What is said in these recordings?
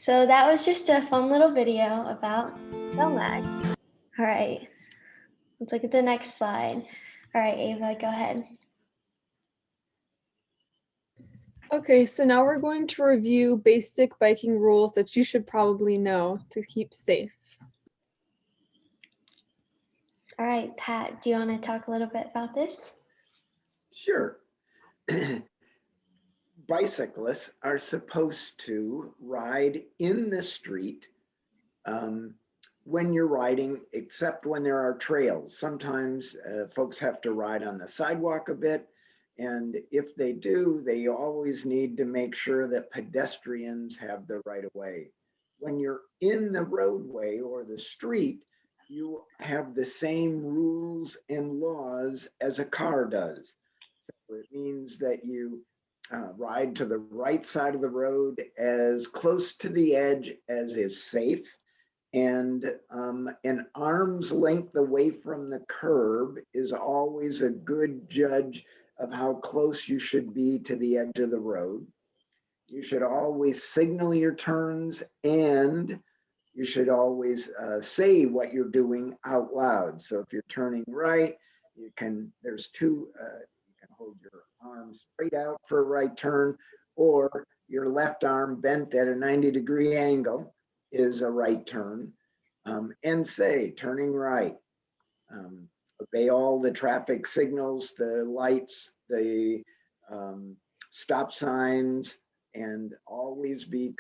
So that was just a fun little video about Belmac. All right, let's look at the next slide. All right, Ava, go ahead. Okay, so now we're going to review basic biking rules that you should probably know to keep safe. All right, Pat, do you want to talk a little bit about this? Sure. Bicyclists are supposed to ride in the street when you're riding, except when there are trails. Sometimes folks have to ride on the sidewalk a bit. And if they do, they always need to make sure that pedestrians have the right of way. When you're in the roadway or the street, you have the same rules and laws as a car does. So it means that you ride to the right side of the road as close to the edge as is safe, and an arm's length away from the curb is always a good judge of how close you should be to the edge of the road. You should always signal your turns, and you should always say what you're doing out loud. So if you're turning right, you can, there's two, you can hold your arm straight out for a right turn, or your left arm bent at a 90-degree angle is a right turn. And say, turning right. Obey all the traffic signals, the lights, the stop signs, and always be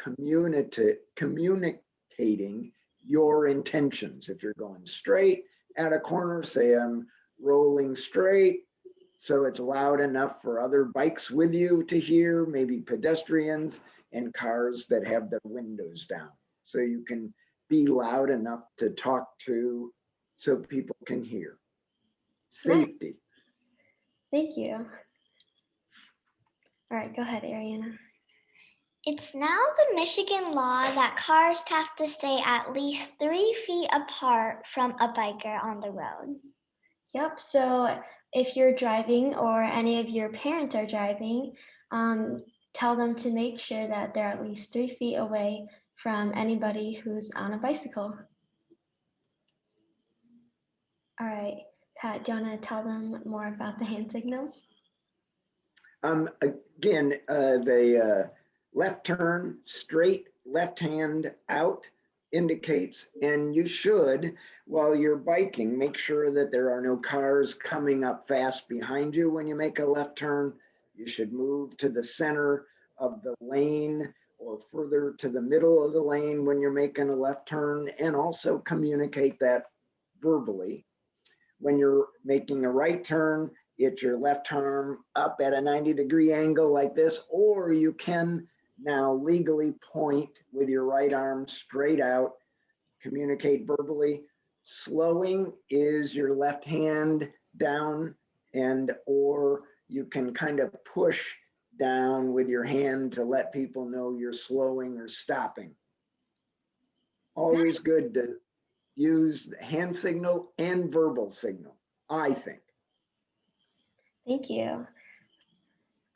communicating your intentions. If you're going straight at a corner, say I'm rolling straight, so it's loud enough for other bikes with you to hear, maybe pedestrians and cars that have their windows down. So you can be loud enough to talk to so people can hear. Safety. Thank you. All right, go ahead, Arianna. It's now the Michigan law that cars have to stay at least 3 feet apart from a biker on the road. Yep, so if you're driving or any of your parents are driving, tell them to make sure that they're at least 3 feet away from anybody who's on a bicycle. All right, Pat, do you want to tell them more about the hand signals? Again, the left turn, straight, left hand out indicates, and you should, while you're biking, make sure that there are no cars coming up fast behind you when you make a left turn. You should move to the center of the lane or further to the middle of the lane when you're making a left turn, and also communicate that verbally. When you're making a right turn, get your left arm up at a 90-degree angle like this, or you can now legally point with your right arm straight out, communicate verbally. Slowing is your left hand down, and or you can kind of push down with your hand to let people know you're slowing or stopping. Always good to use hand signal and verbal signal, I think. Thank you.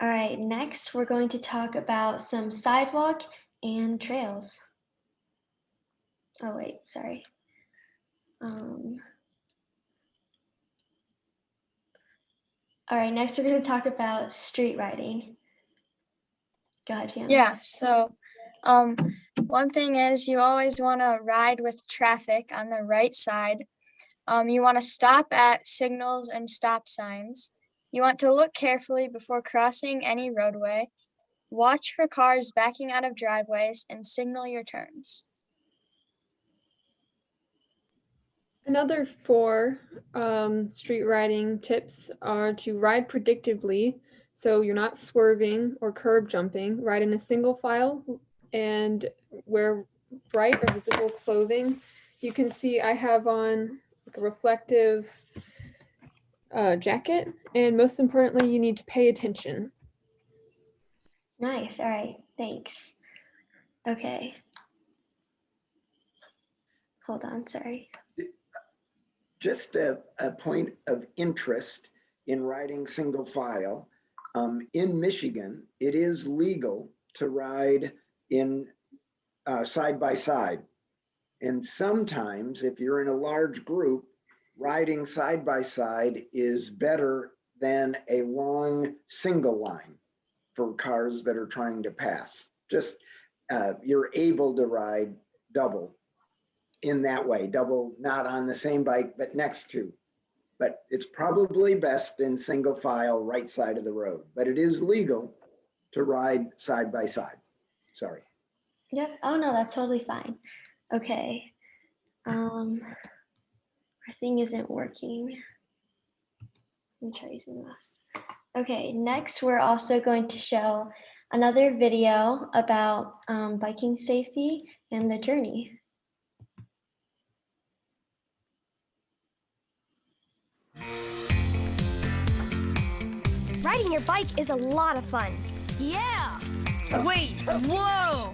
All right, next we're going to talk about some sidewalk and trails. Oh wait, sorry. All right, next we're going to talk about street riding. Go ahead, Fiona. Yeah, so one thing is you always want to ride with traffic on the right side. You want to stop at signals and stop signs. You want to look carefully before crossing any roadway. Watch for cars backing out of driveways and signal your turns. Another 4 street riding tips are to ride predictably, so you're not swerving or curb jumping. Ride in a single file and wear bright or visible clothing. You can see I have on like a reflective jacket, and most importantly, you need to pay attention. Nice. All right. Thanks. Okay. Hold on. Sorry. Just a point of interest in riding single file. In Michigan, it is legal to ride in side by side. And sometimes if you're in a large group, riding side by side is better than a long single line for cars that are trying to pass. Just you're able to ride double in that way, double not on the same bike, but next to. But it's probably best in single file right side of the road, but it is legal to ride side by side. Sorry. Yep. Oh no, that's totally fine. Okay. Our thing isn't working. Let me try using this. Okay, next we're also going to show another video about biking safety and the journey. Riding your bike is a lot of fun. Yeah! Wait, whoa!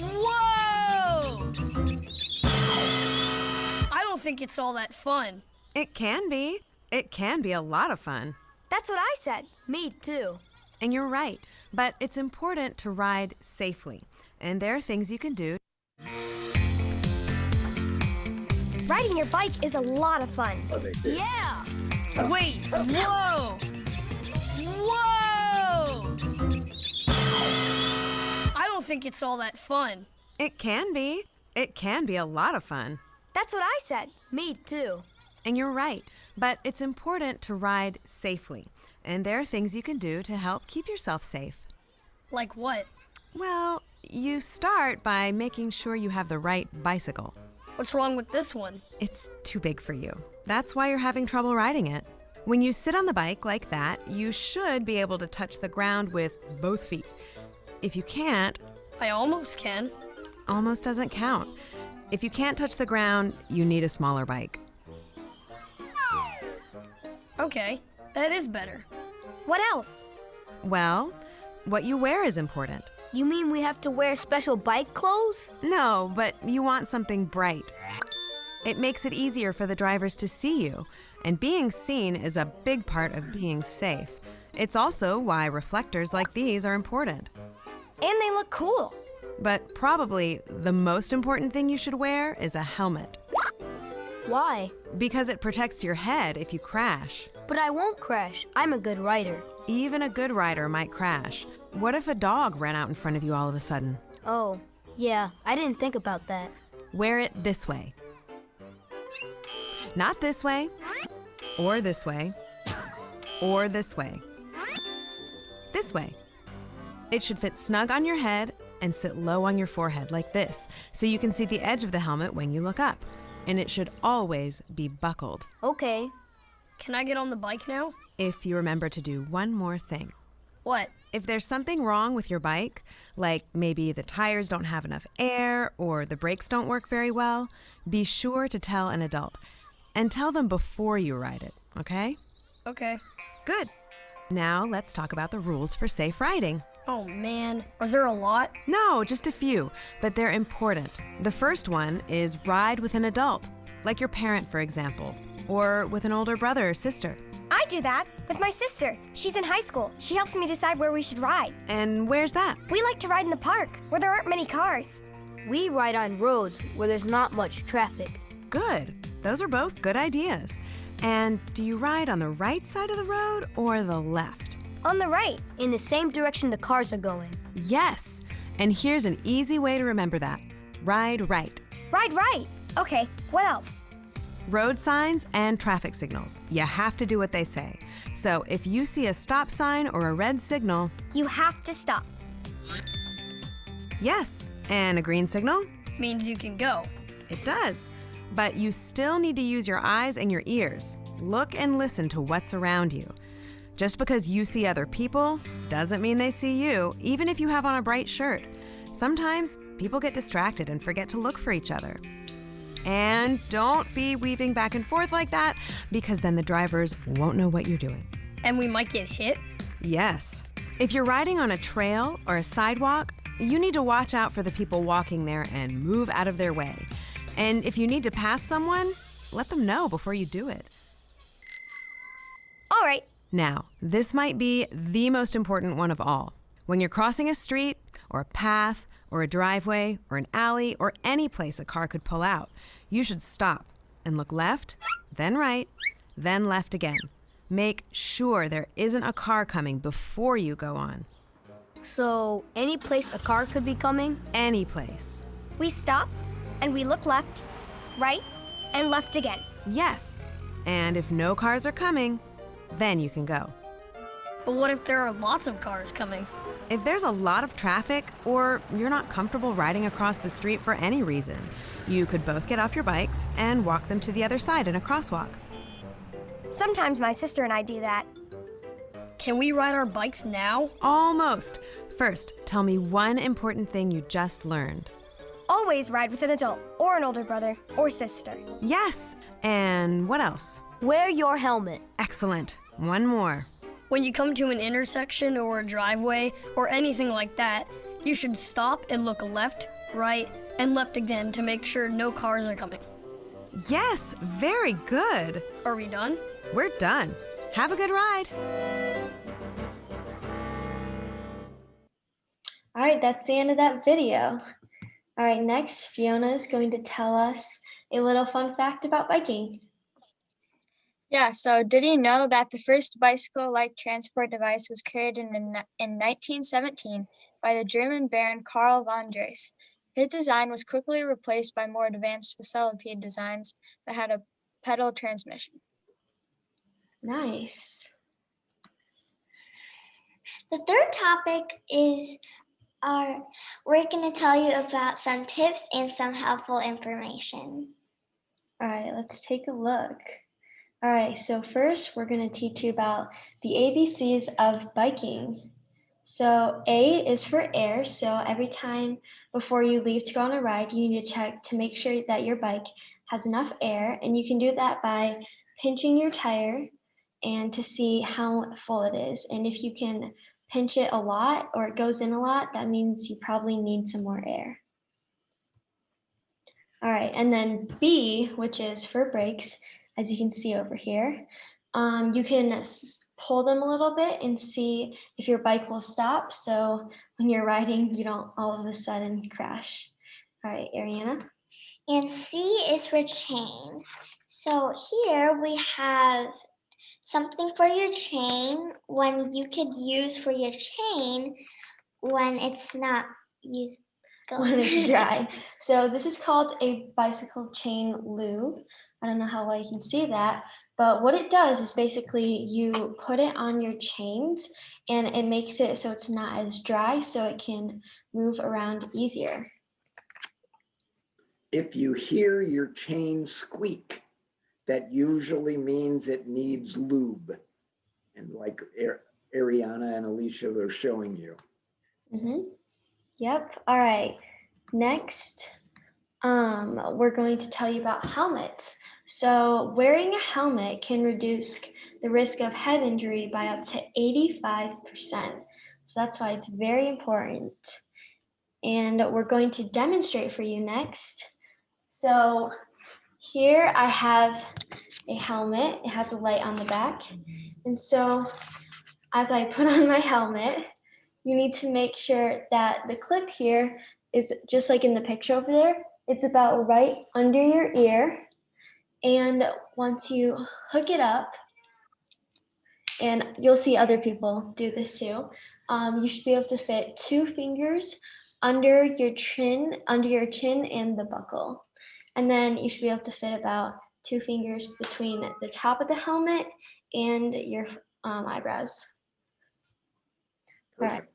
Whoa! I don't think it's all that fun. It can be. It can be a lot of fun. That's what I said. Me too. And you're right. But it's important to ride safely. And there are things you can do. Riding your bike is a lot of fun. Oh, they did. Yeah! Wait, whoa! Whoa! I don't think it's all that fun. It can be. It can be a lot of fun. That's what I said. Me too. And you're right, but it's important to ride safely. And there are things you can do to help keep yourself safe. Like what? Well, you start by making sure you have the right bicycle. What's wrong with this one? It's too big for you. That's why you're having trouble riding it. When you sit on the bike like that, you should be able to touch the ground with both feet. If you can't, I almost can. almost doesn't count. If you can't touch the ground, you need a smaller bike. Okay, that is better. What else? Well, what you wear is important. You mean we have to wear special bike clothes? No, but you want something bright. It makes it easier for the drivers to see you, and being seen is a big part of being safe. It's also why reflectors like these are important. And they look cool. But probably the most important thing you should wear is a helmet, Why? because it protects your head if you crash. But I won't crash. I'm a good rider. Even a good rider might crash. What if a dog ran out in front of you all of a sudden? Oh, yeah, I didn't think about that. Wear it this way. Not this way, or this way, or this way. This way. It should fit snug on your head and sit low on your forehead like this, so you can see the edge of the helmet when you look up. And it should always be buckled. Okay. Can I get on the bike now? If you remember to do one more thing. What? If there's something wrong with your bike, like maybe the tires don't have enough air or the brakes don't work very well, be sure to tell an adult. And tell them before you ride it, okay? Okay. Good. Now let's talk about the rules for safe riding. Oh man, are there a lot? No, just a few, but they're important. The first one is ride with an adult, like your parent, for example, or with an older brother or sister. I do that with my sister. She's in high school. She helps me decide where we should ride. And where's that? We like to ride in the park, where there aren't many cars. We ride on roads where there's not much traffic. Good. Those are both good ideas. And do you ride on the right side of the road or the left? On the right, in the same direction the cars are going. Yes. And here's an easy way to remember that. Ride right. Ride right. Okay, what else? Road signs and traffic signals. You have to do what they say. So if you see a stop sign or a red signal, You have to stop. yes. And a green signal? Means you can go. It does. But you still need to use your eyes and your ears. Look and listen to what's around you. Just because you see other people doesn't mean they see you, even if you have on a bright shirt. Sometimes people get distracted and forget to look for each other. And don't be weaving back and forth like that, because then the drivers won't know what you're doing. And we might get hit? Yes. If you're riding on a trail or a sidewalk, you need to watch out for the people walking there and move out of their way. And if you need to pass someone, let them know before you do it. All right. Now, this might be the most important one of all. When you're crossing a street or a path or a driveway or an alley or any place a car could pull out, you should stop and look left, then right, then left again. Make sure there isn't a car coming before you go on. So, any place a car could be coming? Any place. We stop, and we look left, right, and left again. Yes. And if no cars are coming, then you can go. But what if there are lots of cars coming? If there's a lot of traffic or you're not comfortable riding across the street for any reason, you could both get off your bikes and walk them to the other side in a crosswalk. Sometimes my sister and I do that. Can we ride our bikes now? Almost. First, tell me one important thing you just learned. Always ride with an adult, or an older brother, or sister. Yes. And what else? Wear your helmet. Excellent. One more. When you come to an intersection or a driveway or anything like that, you should stop and look left, right, and left again to make sure no cars are coming. Yes, very good. Are we done? We're done. Have a good ride. All right, that's the end of that video. All right, next, Fiona is going to tell us a little fun fact about biking. Yeah, so did you know that the first bicycle-like transport device was created in 1917 by the German Baron Karl von Drais? His design was quickly replaced by more advanced velocipede designs that had a pedal transmission. Nice. The third topic is we're going to tell you about some tips and some helpful information. All right, let's take a look. All right, so first we're going to teach you about the ABCs of biking. So A is for air. So every time before you leave to go on a ride, you need to check to make sure that your bike has enough air. And you can do that by pinching your tire and to see how full it is. And if you can pinch it a lot or it goes in a lot, that means you probably need some more air. All right, and then B, which is for brakes, as you can see over here, you can pull them a little bit and see if your bike will stop. So when you're riding, you don't all of a sudden crash. All right, Arianna. And C is for chains. So here we have something for your chain when you could use for your chain when it's not used. When it's dry. So this is called a bicycle chain lube. I don't know how well you can see that, but what it does is basically you put it on your chains and it makes it so it's not as dry so it can move around easier. If you hear your chain squeak, that usually means it needs lube. And like Arianna and Alicia were showing you. Yep. All right. Next, we're going to tell you about helmets. So wearing a helmet can reduce the risk of head injury by up to 85%. So that's why it's very important. And we're going to demonstrate for you next. So here I have a helmet. It has a light on the back. And so as I put on my helmet, you need to make sure that the clip here is just like in the picture over there. It's about right under your ear. And once you hook it up, and you'll see other people do this too, you should be able to fit 2 fingers under your chin and the buckle. And then you should be able to fit about 2 fingers between the top of the helmet and your eyebrows. Perfect. All right.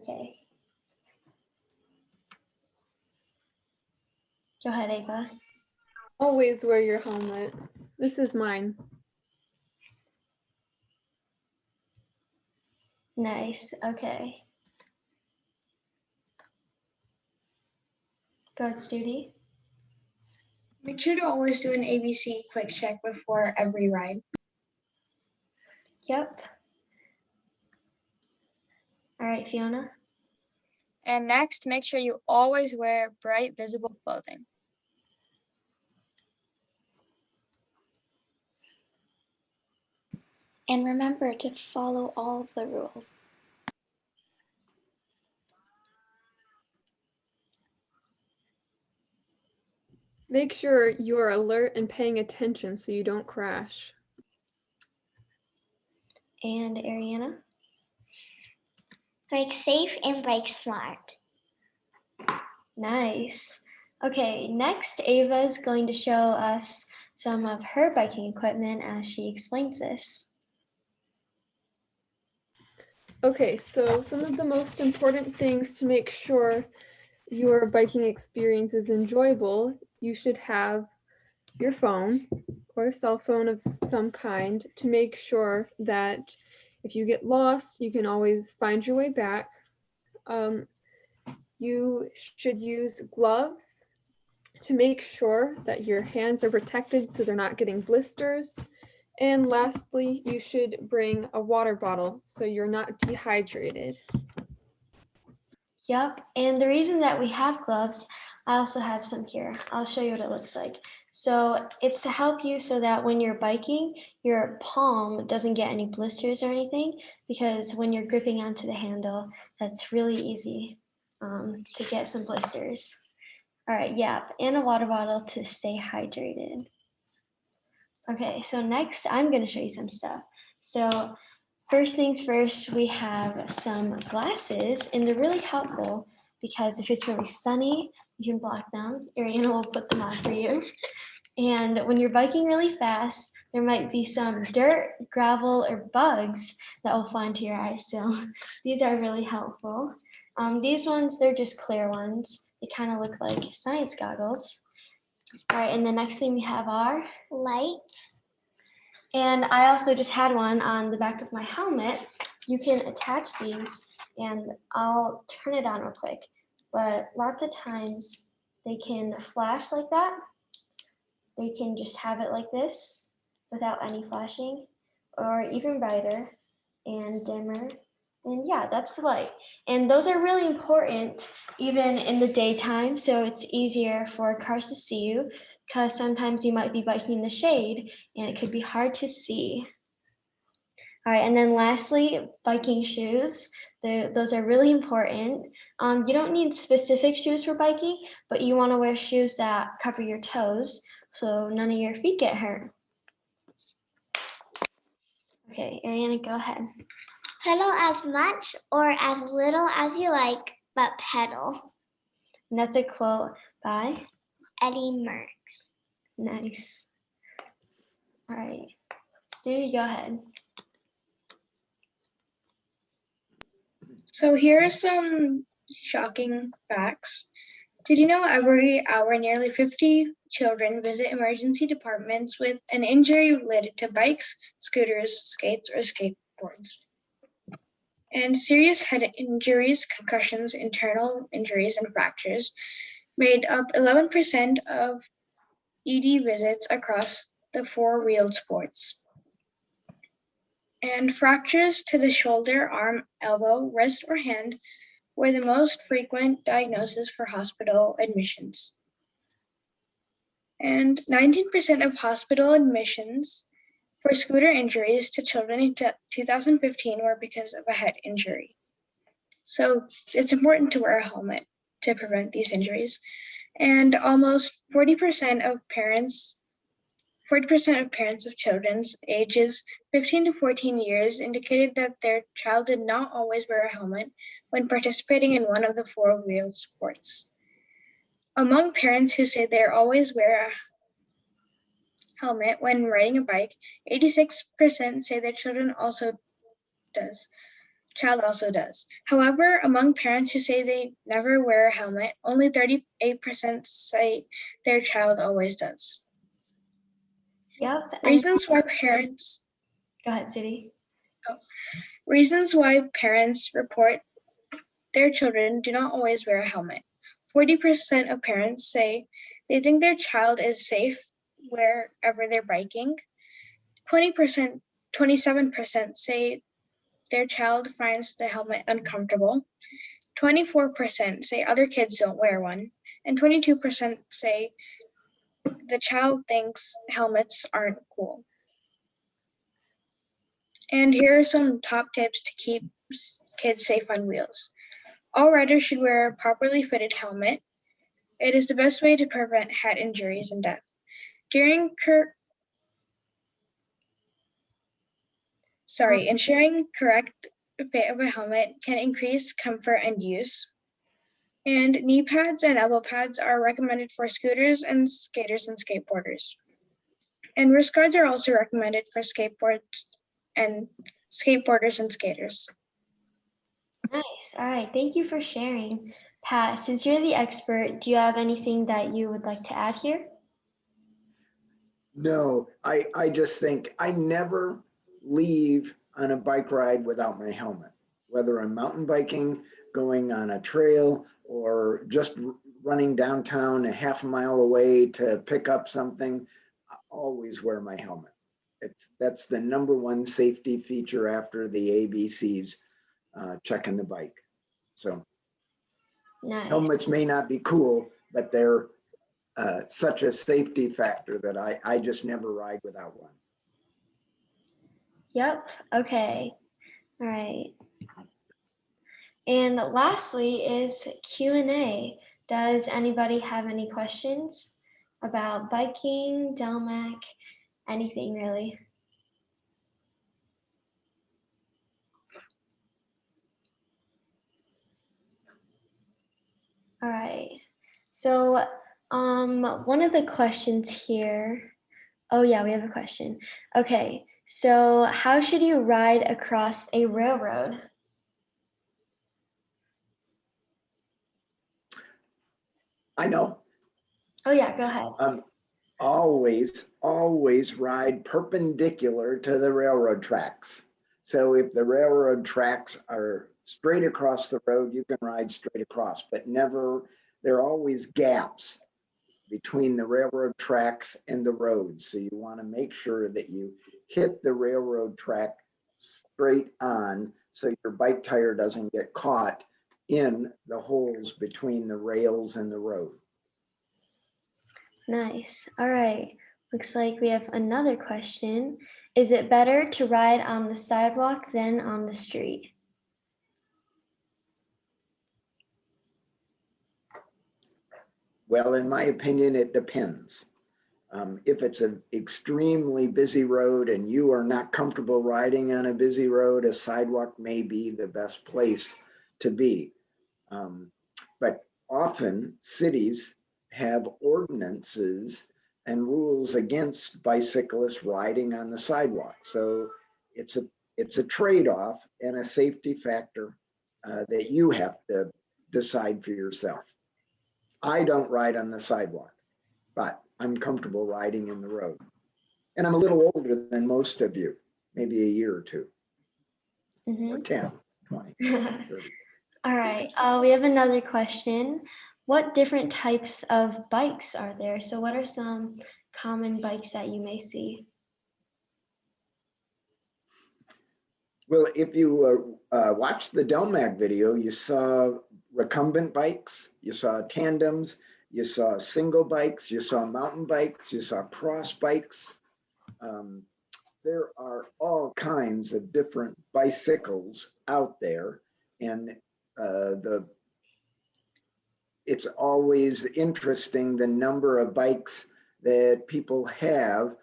Okay. Go ahead, Ava. Always wear your helmet. This is mine. Nice. Okay. Go ahead, Studi. Make sure to always do an ABC quick check before every ride. Yep. All right, Fiona. And next, make sure you always wear bright, visible clothing. And remember to follow all of the rules. Make sure you are alert and paying attention so you don't crash. And Arianna. Bike safe and bike smart. Nice. Okay, next Ava is going to show us some of her biking equipment as she explains this. Okay, so some of the most important things to make sure your biking experience is enjoyable, you should have your phone or a cell phone of some kind to make sure that if you get lost, you can always find your way back. You should use gloves to make sure that your hands are protected so they're not getting blisters. And lastly, you should bring a water bottle so you're not dehydrated. Yep, and the reason that we have gloves, I also have some here. I'll show you what it looks like. So it's to help you so that when you're biking, your palm doesn't get any blisters or anything, because when you're gripping onto the handle, that's really easy to get some blisters. All right, yep, and a water bottle to stay hydrated. Okay, so next I'm going to show you some stuff. So first things first, we have some glasses, and they're really helpful because if it's really sunny, you can block them. Arianna will put them on for you. And when you're biking really fast, there might be some dirt, gravel, or bugs that will fly into your eyes. So these are really helpful. These ones, they're just clear ones. They kind of look like science goggles. All right, and the next thing we have are Lights. and I also just had one on the back of my helmet. You can attach these and I'll turn it on real quick. But lots of times they can flash like that. They can just have it like this without any flashing, or even brighter and dimmer. And yeah, that's the light. And those are really important even in the daytime, so it's easier for cars to see you because sometimes you might be biking in the shade and it could be hard to see. All right, and then lastly, biking shoes. Those are really important. You don't need specific shoes for biking, but you want to wear shoes that cover your toes so none of your feet get hurt. Okay, Arianna, go ahead. Pedal as much or as little as you like, but pedal. And that's a quote by Eddie Merckx. Nice. All right, Sue, go ahead. So here are some shocking facts. Did you know every hour nearly 50 children visit emergency departments with an injury related to bikes, scooters, skates, or skateboards? And serious head injuries, concussions, internal injuries, and fractures made up 11% of ED visits across the four-wheeled sports. And fractures to the shoulder, arm, elbow, wrist, or hand were the most frequent diagnosis for hospital admissions. And 19% of hospital admissions for scooter injuries to children in 2015 were because of a head injury. So it's important to wear a helmet to prevent these injuries. And almost 40% of parents of children ages 15 to 14 years indicated that their child did not always wear a helmet when participating in one of the four-wheeled sports. Among parents who say they always wear a helmet when riding a bike, 86% say their child also does. However, among parents who say they never wear a helmet, only 38% say their child always does. Yep. Reasons why parents. Go ahead, Judy. Reasons why parents report their children do not always wear a helmet. 40% of parents say they think their child is safe wherever they're biking. 27% say their child finds the helmet uncomfortable. 24% say other kids don't wear one. And 22% say the child thinks helmets aren't cool. And here are some top tips to keep kids safe on wheels. All riders should wear a properly fitted helmet. It is the best way to prevent head injuries and death. Ensuring correct fit of a helmet can increase comfort and use. And knee pads and elbow pads are recommended for scooters and skaters and skateboarders. And wrist guards are also recommended for skateboarders and skaters. Nice. All right. Thank you for sharing. Pat, since you're the expert, do you have anything that you would like to add here? No, I just think I never leave on a bike ride without my helmet, whether I'm mountain biking, going on a trail, or just running downtown a half a mile away to pick up something. I always wear my helmet. That's the number one safety feature after the ABCs, checking the bike. So Nice. helmets may not be cool, but they're such a safety factor that I just never ride without one. Yep. Okay. All right. And lastly is Q&A. Does anybody have any questions about biking, Delmac, anything really? right. So one of the questions here, oh yeah, we have a question. Okay, so how should you ride across a railroad? I know. Oh yeah, go ahead. Always ride perpendicular to the railroad tracks. So if the railroad tracks are straight across the road, you can ride straight across, but never, there are always gaps between the railroad tracks and the road. So you want to make sure that you hit the railroad track straight on so your bike tire doesn't get caught in the holes between the rails and the road. Nice. All right. Looks like we have another question. Is it better to ride on the sidewalk than on the street? Well, in my opinion, it depends. If it's an extremely busy road and you are not comfortable riding on a busy road, a sidewalk may be the best place to be. But often cities have ordinances and rules against bicyclists riding on the sidewalk. So it's a trade-off and a safety factor that you have to decide for yourself. I don't ride on the sidewalk, but I'm comfortable riding in the road. And I'm a little older than most of you, maybe a year or two, or 10, 20, 30. All right, we have another question. What different types of bikes are there? So what are some common bikes that you may see? Well, if you watched the Delmac video, you saw recumbent bikes, you saw tandems, you saw single bikes, you saw mountain bikes, you saw cross bikes. There are all kinds of different bicycles out there, and it's always interesting the number of bikes that people have.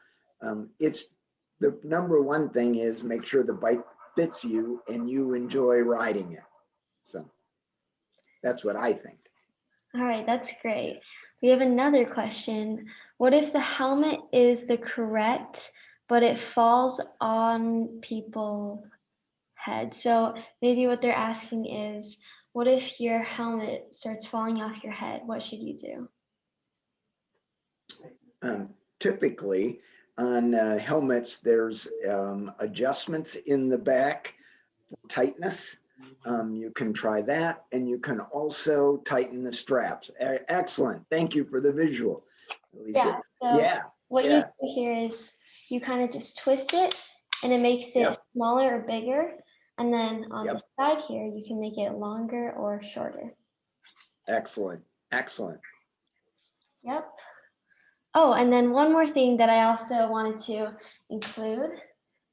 It's the number one thing is make sure the bike fits you and you enjoy riding it. So that's what I think. All right, that's great. We have another question. What if the helmet is the correct, but it falls on people's head? So maybe what they're asking is, what if your helmet starts falling off your head? What should you do? Typically on helmets, there's adjustments in the back for tightness. You can try that, and you can also tighten the straps. Excellent. Thank you for the visual, Alicia. Yeah. So what you do here is you kind of just twist it, and it makes it smaller or bigger. And then on the side here, you can make it longer or shorter. Excellent. Excellent. Yep. Oh, and then one more thing that I also wanted to include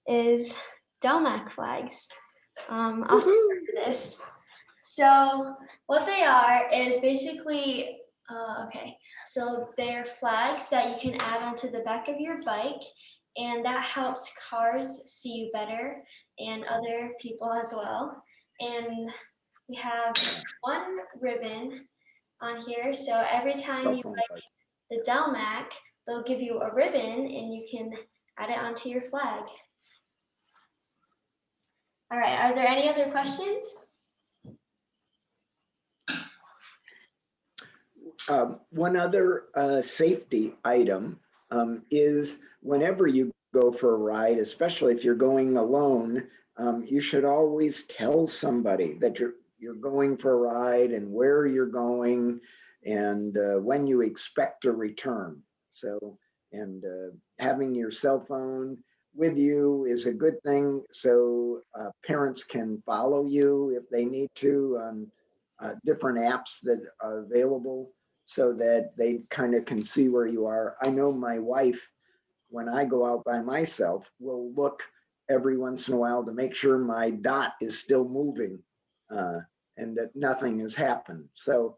is Delmac flags. I'll start with this. So what they are is basically, so they're flags that you can add onto the back of your bike, and that helps cars see you better and other people as well. And we have one ribbon on here, so every time you like the Delmac, they'll give you a ribbon and you can add it onto your flag. All right, are there any other questions? One other safety item is whenever you go for a ride, especially if you're going alone, you should always tell somebody that you're going for a ride and where you're going and when you expect to return. So, and having your cell phone with you is a good thing, so parents can follow you if they need to on different apps that are available so that they kind of can see where you are. I know my wife, when I go out by myself, will look every once in a while to make sure my dot is still moving and that nothing has happened. So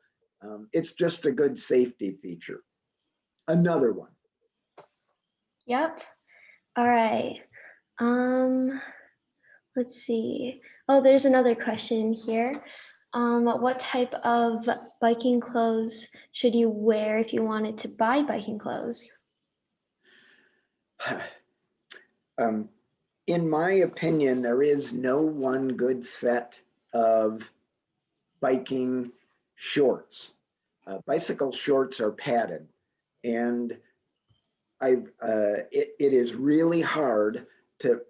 it's just a good safety feature. Another one. Yep. All right. Let's see. Oh, there's another question here. What type of biking clothes should you wear if you wanted to buy biking clothes? In my opinion, there is no one good set of biking shorts. Bicycle shorts are padded, and it is really hard to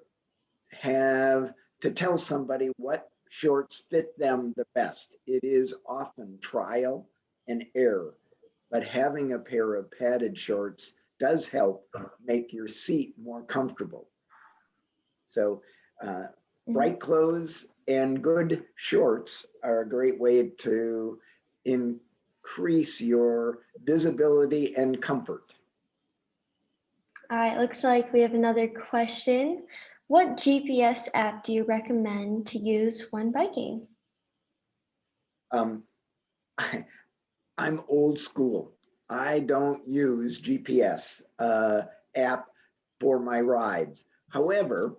tell somebody what shorts fit them the best. It is often trial and error, but having a pair of padded shorts does help make your seat more comfortable. So bright clothes and good shorts are a great way to increase your visibility and comfort. All right, looks like we have another question. What GPS app do you recommend to use when biking? I'm old school. I don't use GPS app for my rides. However,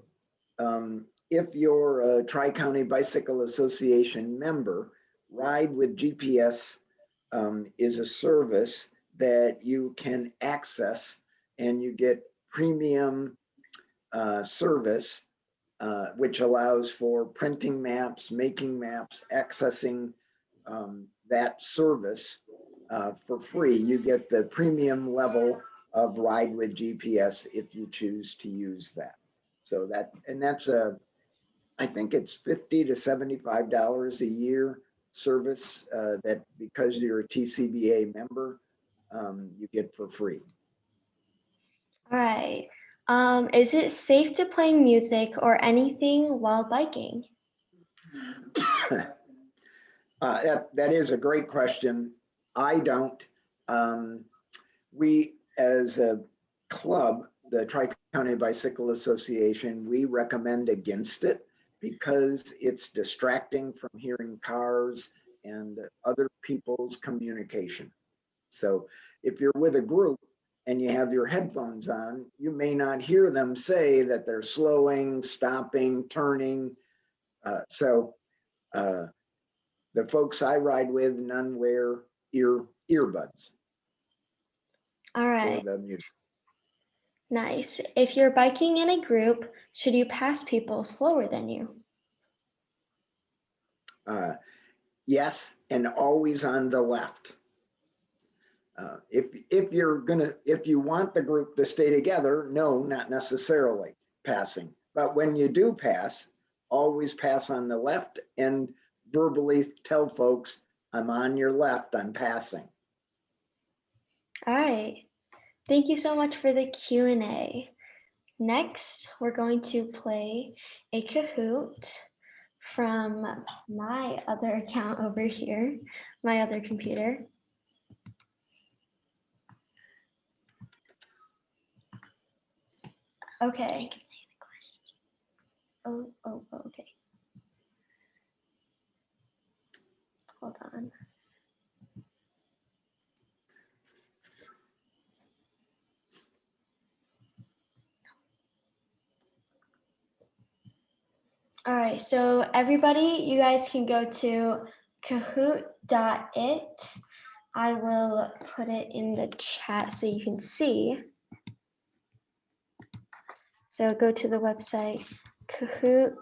if you're a Tri-County Bicycle Association member, Ride with GPS is a service that you can access, and you get premium service, which allows for printing maps, making maps, accessing that service for free. You get the premium level of Ride with GPS if you choose to use that. So that's I think it's $50 to $75 a year service that, because you're a TCBA member, you get for free. All right. Is it safe to play music or anything while biking? That is a great question. I don't. We, as a club, the Tri-County Bicycle Association, we recommend against it because it's distracting from hearing cars and other people's communication. So if you're with a group and you have your headphones on, you may not hear them say that they're slowing, stopping, turning. The folks I ride with, none wear earbuds. All right. For the music. Nice. If you're biking in a group, should you pass people slower than you? Yes, and always on the left. If you want the group to stay together, no, not necessarily passing. But when you do pass, always pass on the left and verbally tell folks, I'm on your left, I'm passing. All right. Thank you so much for the Q&A. Next, we're going to play a Kahoot from my other account over here, my other computer. Okay. Oh, okay. Hold on. All right, so everybody, you guys can go to kahoot.it. I will put it in the chat so you can see. So go to the website kahoot.it.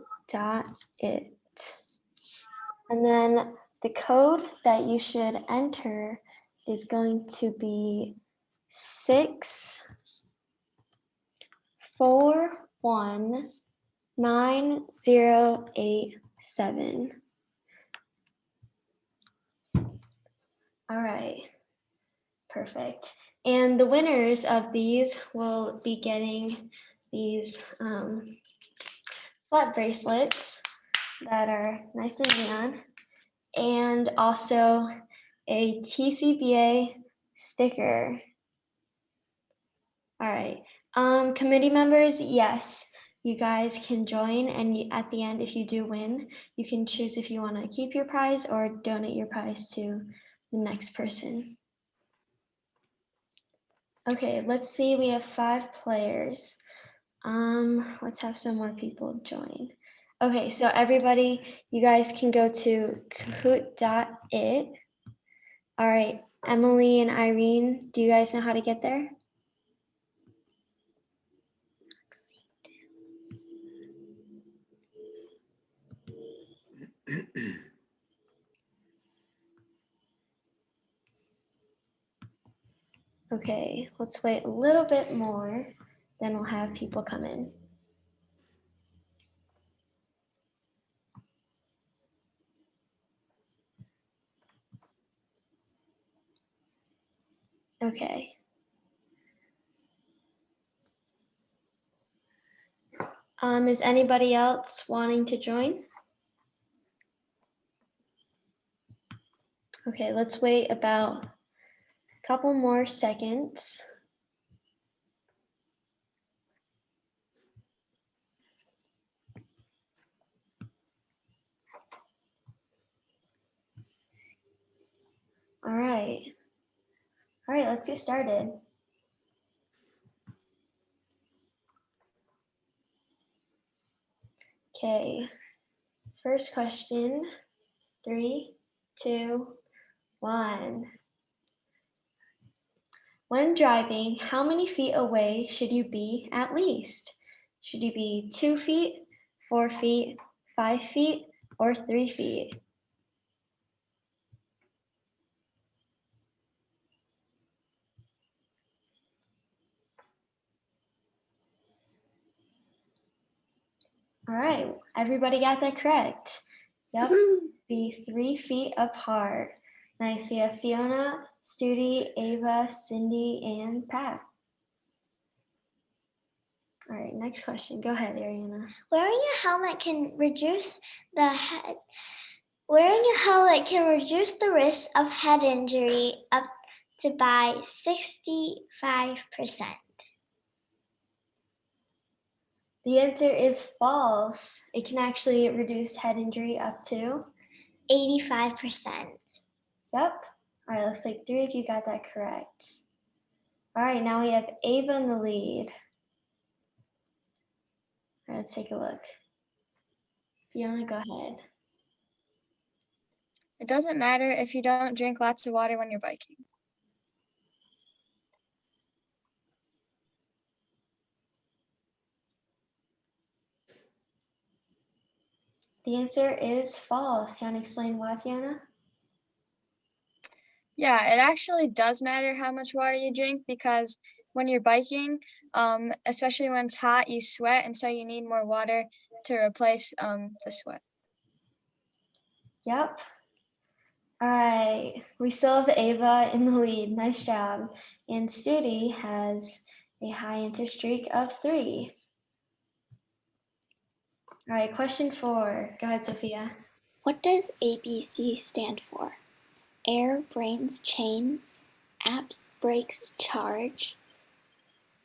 And then the code that you should enter is going to be 6419087. All right, perfect. And the winners of these will be getting these slut bracelets that are nice and neon, and also a TCBA sticker. All right, committee members, yes, you guys can join, and at the end, if you do win, you can choose if you want to keep your prize or donate your prize to the next person. Okay, let's see, we have 5 players. Let's have some more people join. Okay, so everybody, you guys can go to kahoot.it. All right, Emily and Irene, do you guys know how to get there? Okay, let's wait a little bit more, then we'll have people come in. Okay. Is anybody else wanting to join? Okay, let's wait about a couple more seconds. All right. All right, let's get started. Okay, first question, 3, 2, 1. When driving, how many feet away should you be at least? Should you be 2 feet, 4 feet, 5 feet, or 3 feet? All right, everybody got that correct. Yep, be 3 feet apart. Nice, we have Fiona, Studi, Ava, Cindy, and Pat. All right, next question. Go ahead, Arianna. Wearing a helmet can reduce the head. Wearing a helmet can reduce the risk of head injury up to by 65%. The answer is false. It can actually reduce head injury up to 85%. Yep. All right, looks like 3 of you got that correct. All right, now we have Ava in the lead. All right, let's take a look. Fiona, go ahead. It doesn't matter if you don't drink lots of water when you're biking. The answer is false. You want to explain why, Fiona? Yeah, it actually does matter how much water you drink because when you're biking, especially when it's hot, you sweat, and so you need more water to replace the sweat. Yep. All right, we still have Ava in the lead. Nice job. And Studi has a high answer streak of 3. All right, question 4. Go ahead, Sophia. What does ABC stand for? Air brains chain, apps breaks charge,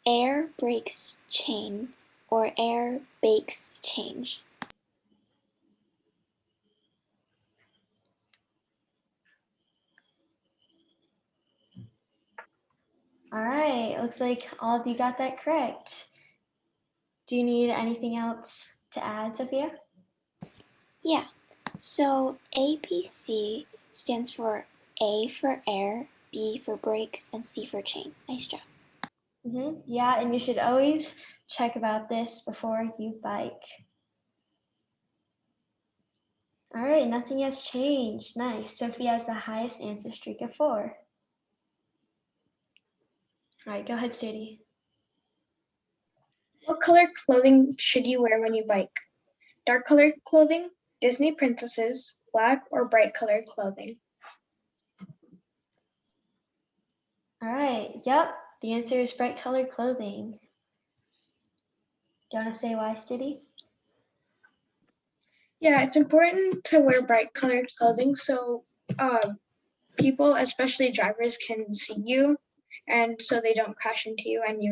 air breaks chain, or air bakes change? All right, looks like all of you got that correct. Do you need anything else to add, Sophia? Yeah, so ABC stands for A for air, B for brakes, and C for chain. Nice job. Yeah, and you should always check about this before you bike. All right, nothing has changed. Nice. Sophia has the highest answer streak of 4. All right, go ahead, Sadie. What color clothing should you wear when you bike? Dark colored clothing, Disney princesses, black or bright colored clothing? All right, yep, the answer is bright colored clothing. Do you want to say why, Sadie? Yeah, it's important to wear bright colored clothing so people, especially drivers, can see you, and so they don't crash into you, and they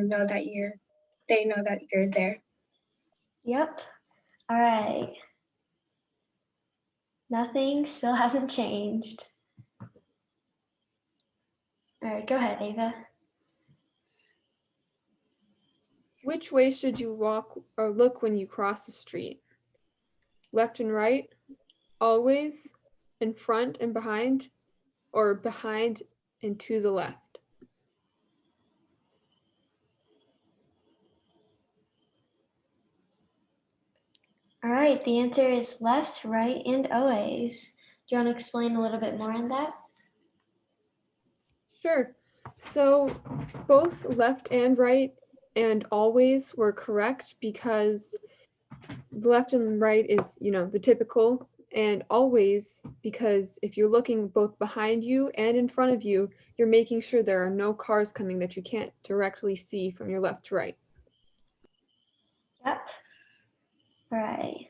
know that you're there. Yep. All right. Nothing still hasn't changed. All right, go ahead, Ava. Which way should you walk or look when you cross the street? left and right, always, in front and behind, or behind and to the left? All right, the answer is left, right, and always. Do you want to explain a little bit more on that? Sure. So both left and right and always were correct because the left and right is, the typical, and always because if you're looking both behind you and in front of you, you're making sure there are no cars coming that you can't directly see from your left to right. Yep. All right.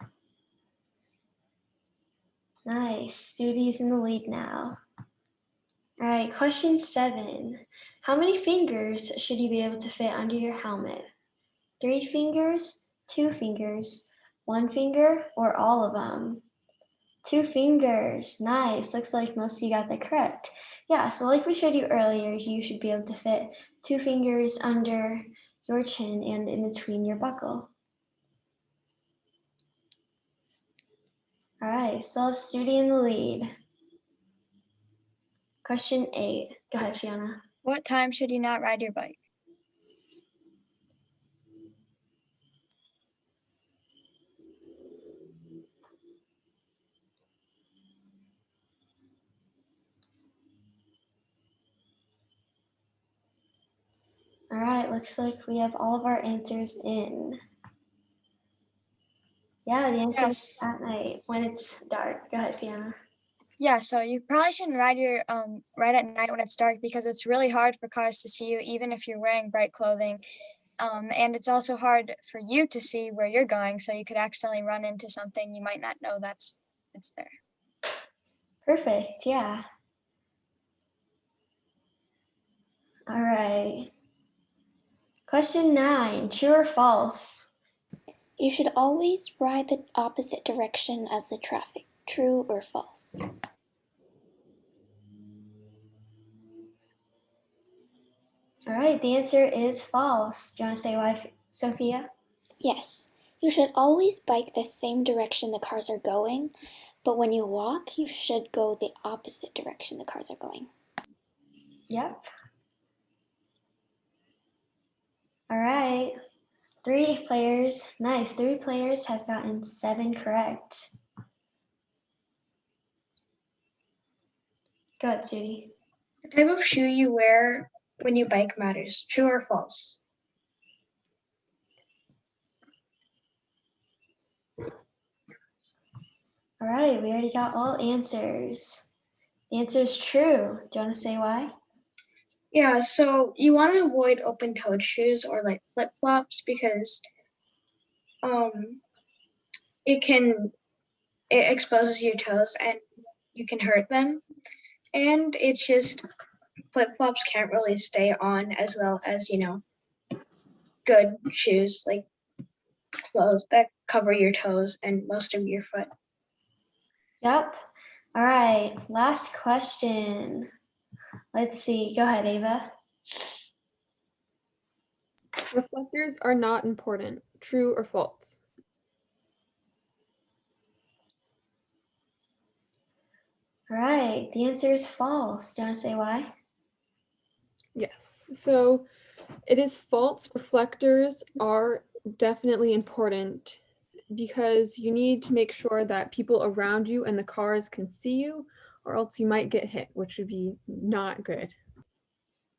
Nice. Judy's in the lead now. All right, question 7. How many fingers should you be able to fit under your helmet? 3 fingers, 2 fingers, 1 finger, or all of them? 2 fingers. Nice. Looks like most of you got that correct. Yeah, so like we showed you earlier, you should be able to fit 2 fingers under your chin and in between your buckle. All right, still have Studi in the lead. Question 8. Go ahead, Fiona. What time should you not ride your bike? All right, looks like we have all of our answers in. Yeah, the answer is Yes. at night when it's dark. Go ahead, Fiona. Yeah, so you probably shouldn't ride ride at night when it's dark because it's really hard for cars to see you even if you're wearing bright clothing. And it's also hard for you to see where you're going, so you could accidentally run into something you might not know it's there. Perfect, yeah. All right. Question 9, true or false? You should always ride the opposite direction as the traffic. True or false? All right, the answer is false. Do you want to say why, Sophia? Yes. You should always bike the same direction the cars are going, but when you walk, you should go the opposite direction the cars are going. Yep. All right. 3 players. Nice. 3 players have gotten 7 correct. Go ahead, Sudi. The type of shoe you wear when you bike matters. True or false? All right, we already got all answers. The answer is true. Do you want to say why? Yeah, so you want to avoid open-toed shoes or like flip-flops because it exposes your toes and you can hurt them. And it's just flip-flops can't really stay on as well as, good shoes like clothes that cover your toes and most of your foot. Yep. All right, last question. Let's see. Go ahead, Ava. Reflectors are not important. True or false? All right, the answer is false. Do you want to say why? Yes. So it is false. Reflectors are definitely important because you need to make sure that people around you and the cars can see you, or else you might get hit, which would be not good.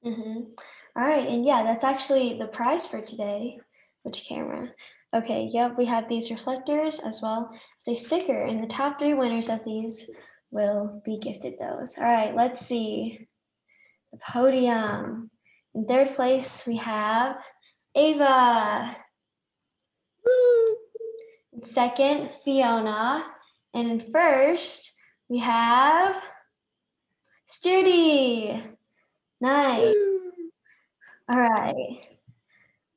All right, and yeah, that's actually the prize for today. Which camera? Okay, yep, we have these reflectors as well as a sticker, and the top 3 winners of these will be gifted those. All right, let's see. The podium. In 3rd place, we have Ava. Woo! In 2nd, Fiona. And in 1st, we have Studi. Nice. Woo! All right.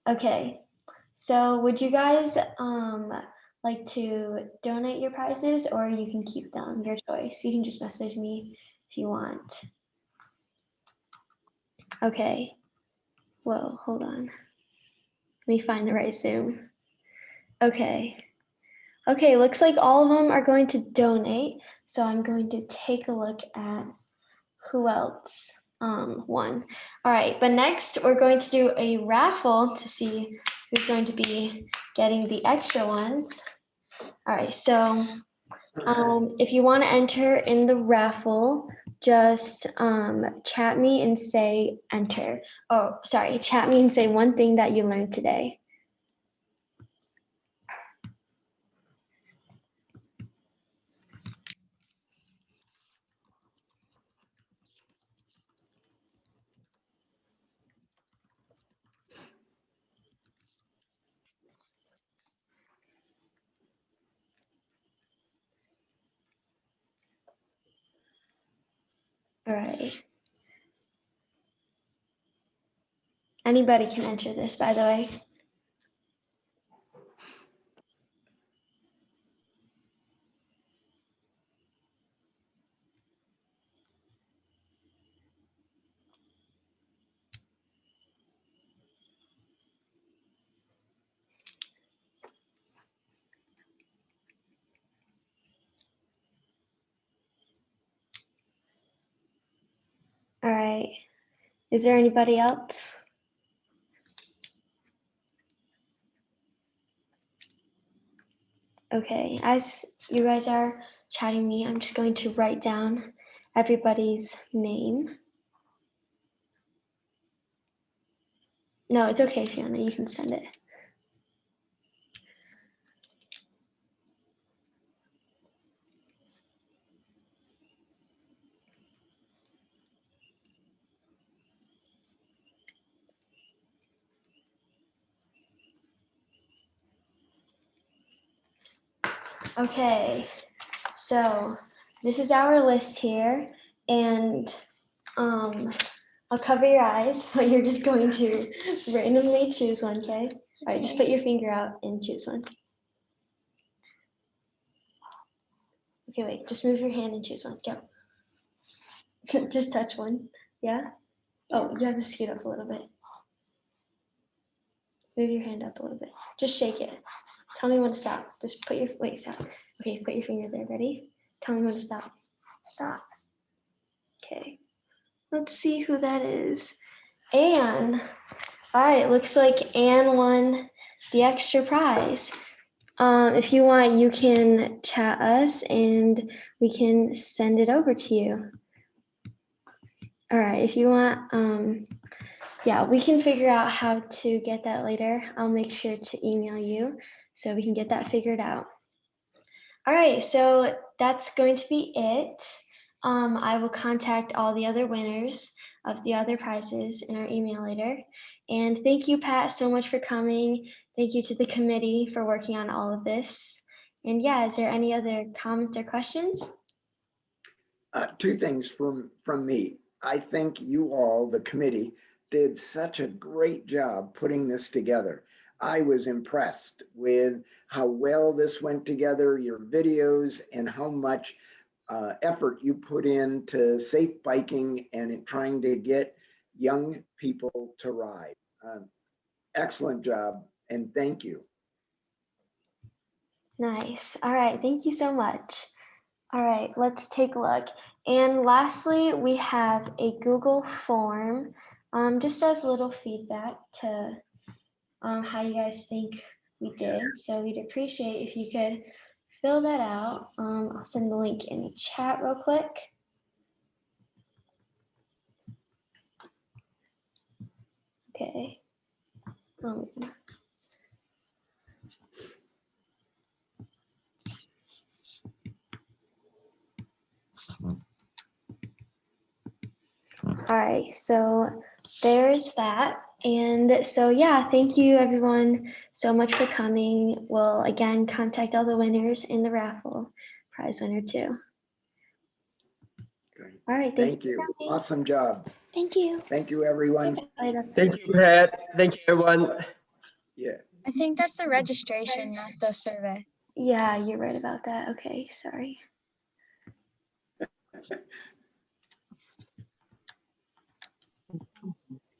Okay. So would you guys like to donate your prizes, or you can keep them, your choice. You can just message me if you want. Okay. Whoa, hold on. Let me find the right Zoom. Okay. Okay, looks like all of them are going to donate. So I'm going to take a look at who else won. All right, but next we're going to do a raffle to see who's going to be getting the extra ones. All right, so if you want to enter in the raffle, just chat me and say enter. Oh, sorry, chat me and say one thing that you learned today. All right. Anybody can enter this, by the way. All right. Is there anybody else? Okay, as you guys are chatting me, I'm just going to write down everybody's name. No, it's okay, Fiona, you can send it. Okay, so this is our list here, and I'll cover your eyes, but you're just going to randomly choose one, okay? All right, just put your finger out and choose one. Okay, wait, just move your hand and choose one, go. Just touch one, yeah? Oh, you have to scoot up a little bit. Move your hand up a little bit. Just shake it. Tell me when to stop. Just put your, wait, stop. Okay, put your finger there, ready? Tell me when to stop. Stop. Okay, let's see who that is. Anne. All right, looks like Anne won the extra prize. If you want, you can chat us and we can send it over to you. All right, if you want, yeah, we can figure out how to get that later. I'll make sure to email you so we can get that figured out. All right, so that's going to be it. I will contact all the other winners of the other prizes in our email later. And thank you, Pat, so much for coming. Thank you to the committee for working on all of this. And yeah, is there any other comments or questions? Two things from me. I think you all, the committee, did such a great job putting this together. I was impressed with how well this went together, your videos, and how much effort you put into safe biking and in trying to get young people to ride. Excellent job, and thank you. Nice. All right, thank you so much. All right, let's take a look. And lastly, we have a Google form, just as a little feedback to how you guys think we did. So we'd appreciate if you could fill that out. I'll send the link in the chat real quick. Okay. All right, so there's that. And so, yeah, thank you everyone so much for coming. We'll again contact all the winners in the raffle, prize winner too. Okay. All right, Thank you. Awesome job. Thank you. Thank you, everyone. Thank you, Pat. Thank you, everyone. Yeah. I think that's the registration, not the survey. Yeah, you're right about that. Okay, sorry.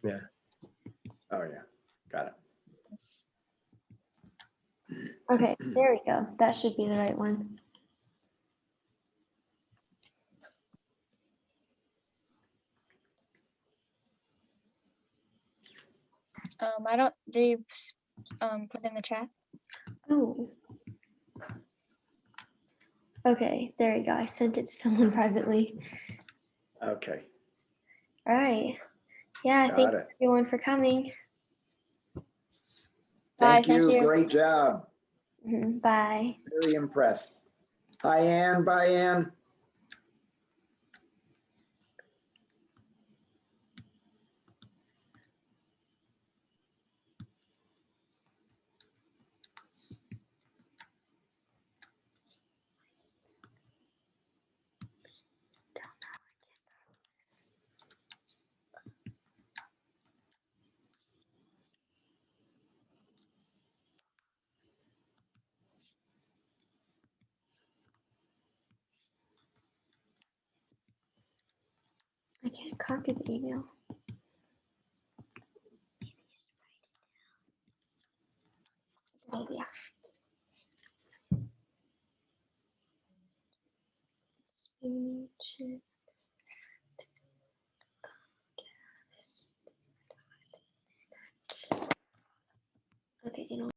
Yeah. Oh, yeah. Got it. Okay, there we go. That should be the right one. I don't, do you put in the chat? Oh. Okay, there you go. I sent it to someone privately. Okay, All right. Yeah, got thank it. everyone for coming. Bye, Thank thank you. you. Great job. Bye. Very impressed. Bye, Ann. Bye, Ann. I can't copy the email. Oh, yeah.